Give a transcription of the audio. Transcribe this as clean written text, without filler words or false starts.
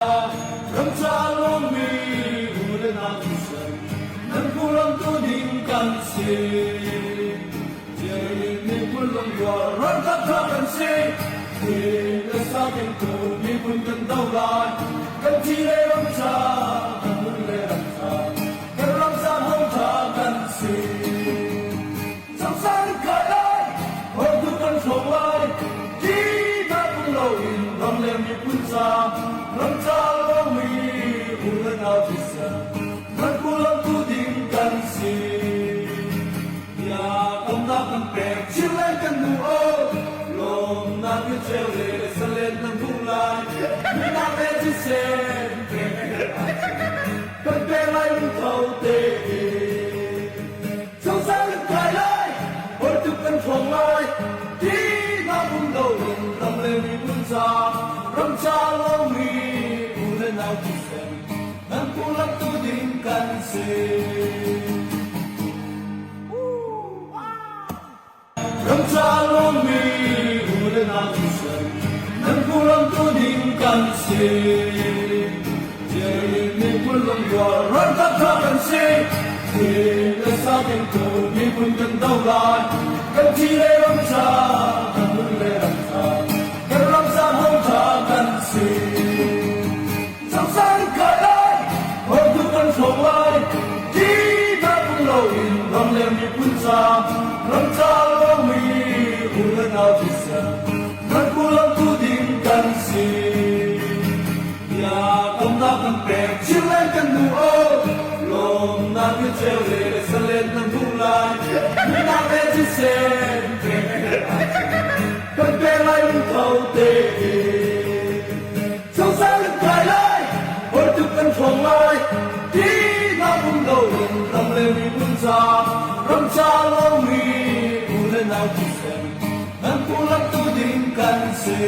ramsalong mi ulen agisan nan pulang tu dingkan si jadi ni pulang gua ranta kan si ni sakin tu ni pun kan daulan kan tire ramsa kan le ramsa kan ramsa hong kan si sang sang kalai hong tu kan sowai di na pun lawin ram le mi pun sa ramsalong mi ulen agisan nan pulang tu dingkan si ya công tác cần bẹt chiếu lên cần ngủ ô lom na cứ treo lệ sa lên nằm vùng lại mi na về chỉ xem cần bẹt lại lưng thâu tê trong sáng lưng cài lại ôi chụp cần phòng lại đi na vùng đầu lưng tâm lên mi vùng xa râm cha lo mi u lên nào chỉ xem nan pulang tu dingkan si ramsalong mi ulen agisan nan pulang tu dingkan si jadi ni pulang gua ranta kan si ni sakin tu ni pun kan daulan kan tire ramsa kan le ramsa kan ramsa hong kan si sang sang kalai hong tu kan sowai di na pun lawin ram le mi pun sa ramsalong mi ulen agisan nan pulang tu dingkan si ya công tác cần bẹt chiếu lên cần ngủ ô lom na cứ treo lệ sa lên nằm vùng lại mi na về chỉ xem cần bẹt lại lưng thâu tê trong sáng lưng cài lại ôi chụp cần phòng lại đi na vùng đầu lưng tâm lên mi vùng xa ramsalong mi ulen agisan nan pulang tu dingkan si